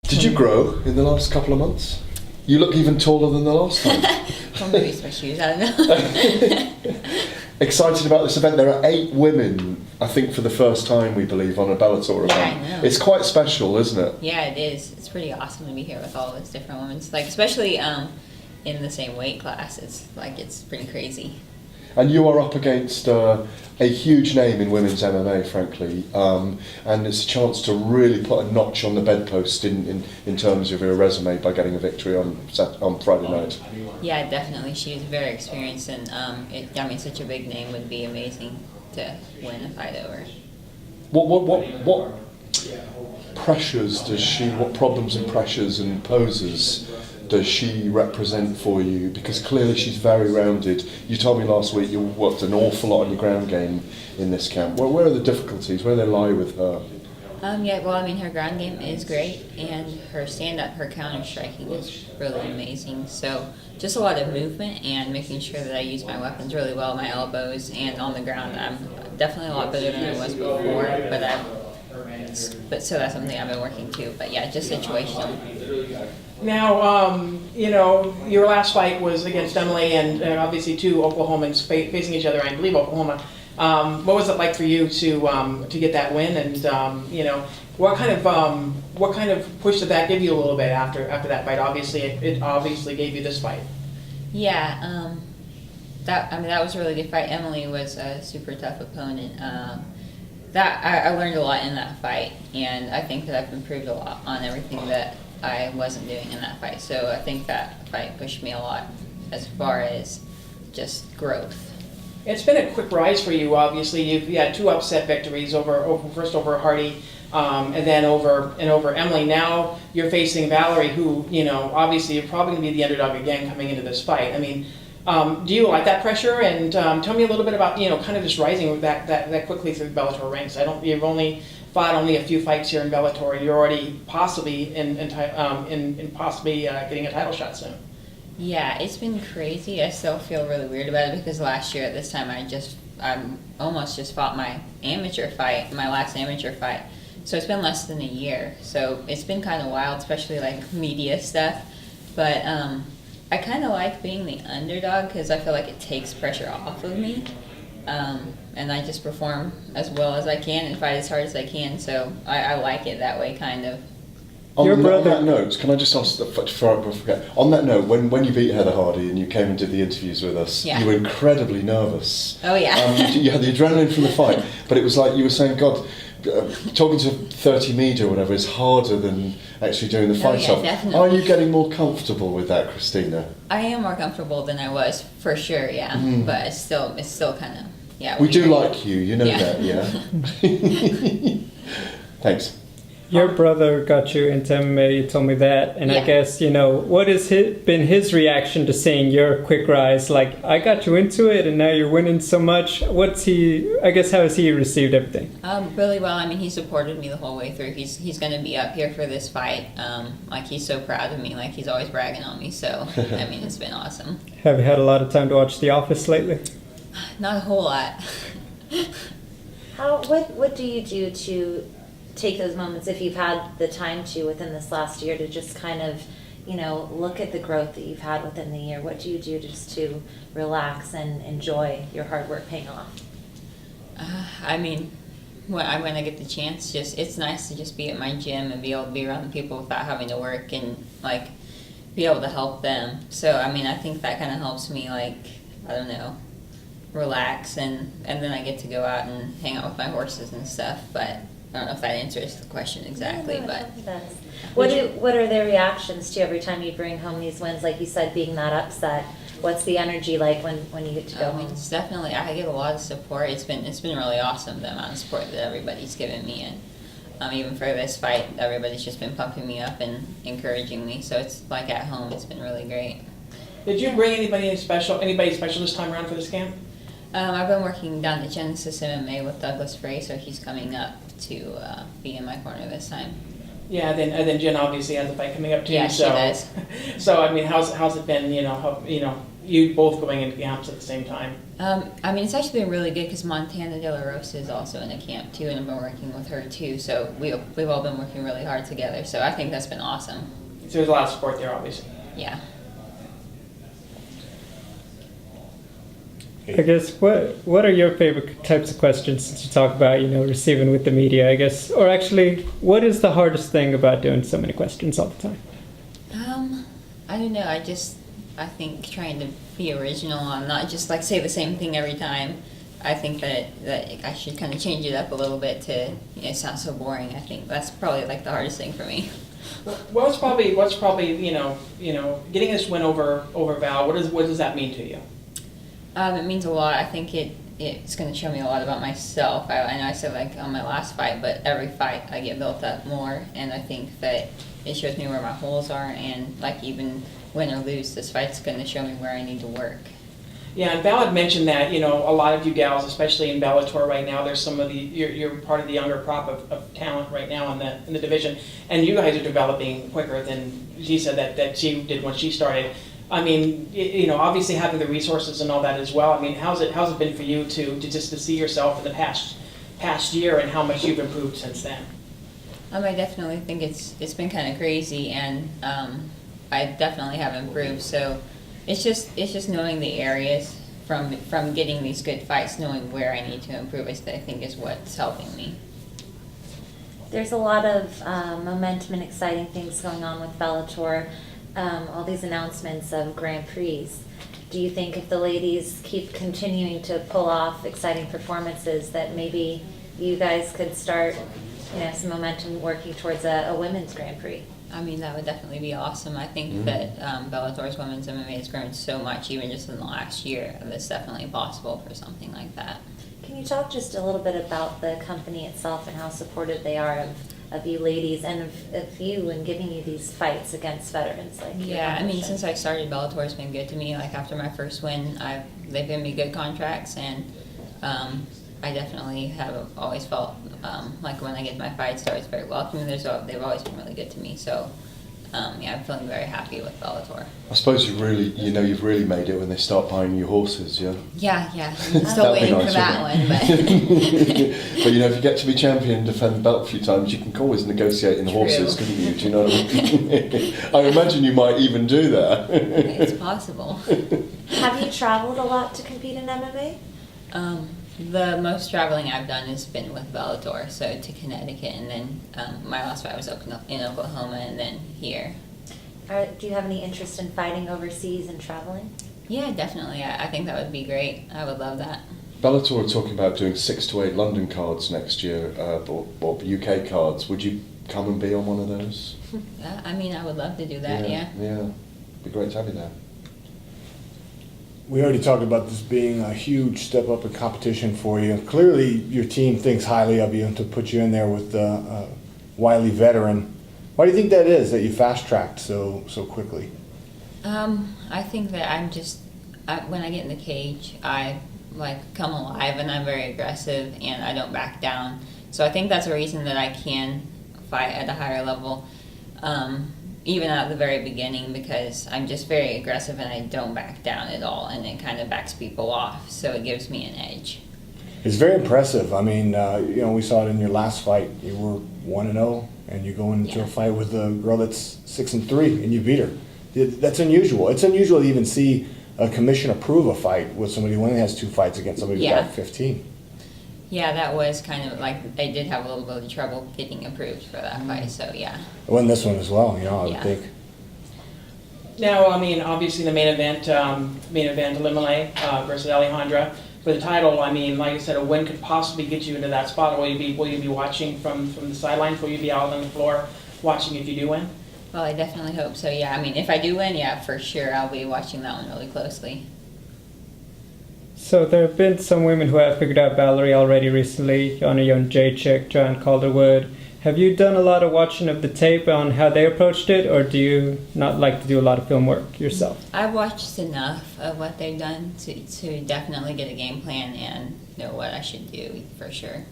Did you grow in the last couple of months? You look even taller than the last time. Don't use my shoes, I don't know. Excited about this event. There are 8 women, I think, for the first time, we believe, on a Bellator event. Yeah, I know. It's quite special, isn't it? Yeah, it is. It's pretty awesome to be here with all those different women. It's like, especially in the same weight class. It's pretty crazy. And you are up against a huge name in women's MMA, frankly, and it's a chance to really put a notch on the bedpost in terms of your resume by getting a victory on Friday night. Yeah, definitely. She's very experienced, and such a big name would be amazing to win a fight over. What pressures does she? What problems and pressures and poses does she represent for you? Because clearly she's very rounded. You told me last week you worked an awful lot on your ground game in this camp. Where are the difficulties? Where do they lie with her? Her ground game is great, and her stand-up, her counter-striking is really amazing. So just a lot of movement and making sure that I use my weapons really well, my elbows, and on the ground I'm definitely a lot better than I was before, so that's something I've been working to. But yeah, just situational. Now, your last fight was against Emily, and obviously 2 Oklahomans facing each other. I believe Oklahoma. What was it like for you to get that win? And what kind of push did that give you a little bit after that fight? Obviously, it obviously gave you this fight. Yeah, that was a really good fight. Emily was a super tough opponent. I learned a lot in that fight, and I think that I've improved a lot on everything that I wasn't doing in that fight. So I think that fight pushed me a lot as far as just growth. It's been a quick rise for you. Obviously, you've had 2 upset victories first over Hardy, and then over Emily. Now you're facing Valerie, who obviously you're probably going to be the underdog again coming into this fight. I mean, do you like that pressure? And tell me a little bit about kind of just rising that quickly through the Bellator ranks. You've only fought a few fights here in Bellator, and you're already possibly in getting a title shot soon. Yeah, it's been crazy. I still feel really weird about it because last year at this time I almost just fought my last amateur fight. So it's been less than a year. So it's been kind of wild, especially like media stuff. But I kind of like being the underdog because I feel like it takes pressure off of me. And I just perform as well as I can and fight as hard as I can. So I like it that way, kind of. On that note, can I just ask, before I forget, on that note, when you beat Heather Hardy and you came and did the interviews with us, you were incredibly nervous. Oh, yeah. You had the adrenaline from the fight, but it was like you were saying, God, talking to 30 media or whatever is harder than actually doing the fight off. Definitely. Are you getting more comfortable with that, Kristina? I am more comfortable than I was, for sure, yeah. But it's still kind of, yeah. We do like you know that, yeah? Thanks. Your brother got you into MMA, you told me that, and I guess, what has been his reaction to seeing your quick rise? Like, I got you into it, and now you're winning so much. How has he received everything? Really well. I mean, he supported me the whole way through. He's going to be up here for this fight. He's so proud of me. Like, he's always bragging on me, so, I mean, it's been awesome. Have you had a lot of time to watch The Office lately? Not a whole lot. What do you do to take those moments, if you've had the time to within this last year, to just kind of, look at the growth that you've had within the year? What do you do just to relax and enjoy your hard work paying off? When I get the chance, it's nice to just be at my gym and be able to be around the people without having to work and be able to help them. So I think that kind of helps me relax, and then I get to go out and hang out with my horses and stuff. But I don't know if that answers the question exactly, but what are their reactions to every time you bring home these wins? Like you said, being that upset, what's the energy like when you get to go home? It's definitely, I get a lot of support. It's been really awesome, the amount of support that everybody's given me, and even for this fight, everybody's just been pumping me up and encouraging me. So it's like at home, it's been really great. Did you bring anybody special this time around for this camp? I've been working down at Genesis MMA with Douglas Frey, so he's coming up to be in my corner this time. Yeah, and then Jen obviously has a fight coming up too. Yeah, so, she does. So I mean, how's it been? You both going into camps at the same time. I mean, it's actually been really good because Montana De La Rosa is also in a camp too, and I've been working with her too. So we've all been working really hard together. So I think that's been awesome. So there's a lot of support there, obviously. Yeah. I guess what are your favorite types of questions since you talk about receiving with the media? I guess, or actually, what is the hardest thing about doing so many questions all the time? I don't know. I think trying to be original and not just like say the same thing every time. I think that I should kind of change it up a little bit to it sounds so boring. I think that's probably like the hardest thing for me. What's probably getting this win over Val? What does that mean to you? It means a lot. I think it's going to show me a lot about myself. I know I said like on my last fight, but every fight I get built up more, and I think that it shows me where my holes are, and like even win or lose, this fight's going to show me where I need to work. Yeah, and Val had mentioned that a lot of you gals, especially in Bellator right now, there's some of you're part of the younger crop of talent right now in the division, and you guys are developing quicker than she said that she did when she started. I mean, obviously having the resources and all that as well. I mean, how's it been for you to see yourself in the past year and how much you've improved since then? I definitely think it's been kind of crazy, and I definitely have improved. So it's just knowing the areas from getting these good fights, knowing where I need to improve. I think is what's helping me. There's a lot of momentum and exciting things going on with Bellator. All these announcements of Grand Prix. Do you think if the ladies keep continuing to pull off exciting performances that maybe you guys could start, some momentum working towards a women's Grand Prix? I mean, that would definitely be awesome. I think that Bellator's women's MMA has grown so much, even just in the last year. It's definitely possible for something like that. Can you talk just a little bit about the company itself and how supportive they are of you ladies and of you and giving you these fights against veterans like you? Yeah, I mean, since I started, Bellator's been good to me. Like after my first win, they've given me good contracts, and I definitely have always felt like when I get my fights, they're always very welcoming. They've always been really good to me. So I'm feeling very happy with Bellator. I suppose you've really made it when they start buying you horses, yeah? Yeah. I'm still waiting for that one, but but if you get to be champion and defend the belt a few times, you can always negotiate in the horses, couldn't you? Do you know what I mean? I imagine you might even do that. It's possible. Have you traveled a lot to compete in MMA? The most traveling I've done has been with Bellator, so to Connecticut, and then my last fight was in Oklahoma, and then here. Do you have any interest in fighting overseas and traveling? Yeah, definitely. I think that would be great. I would love that. Bellator are talking about doing 6 to 8 London cards next year, or UK cards. Would you come and be on one of those? I mean, I would love to do that, yeah. Yeah, be great to have you there. We already talked about this being a huge step up in competition for you. Clearly, your team thinks highly of you and to put you in there with the wily veteran. Why do you think that is, that you fast-tracked so quickly? I think that when I get in the cage, I come alive and I'm very aggressive and I don't back down. So I think that's a reason that I can fight at a higher level. Even at the very beginning, because I'm just very aggressive and I don't back down at all, and it kind of backs people off, so it gives me an edge. It's very impressive. I mean, we saw it in your last fight. You were 1-0, and you go into a fight with a girl that's 6-3, and you beat her. That's unusual. It's unusual to even see a commission approve a fight with somebody who only has 2 fights against somebody who got 15. Yeah, that was kind of like, I did have a little bit of trouble getting approved for that fight, so yeah. I won this one as well, I would think. Now, I mean, obviously the main event, Limele versus Alejandra for the title. I mean, like I said, a win could possibly get you into that spot. Will you be watching from the sidelines? Will you be out on the floor watching if you do win? Well, I definitely hope so, yeah. I mean, if I do win, yeah, for sure, I'll be watching that one really closely. So there have been some women who have figured out Valerie already recently, Joanna Jędrzejczyk, Joanne Calderwood. Have you done a lot of watching of the tape on how they approached it, or do you not like to do a lot of film work yourself? I've watched enough of what they've done to definitely get a game plan and know what I should do for sure.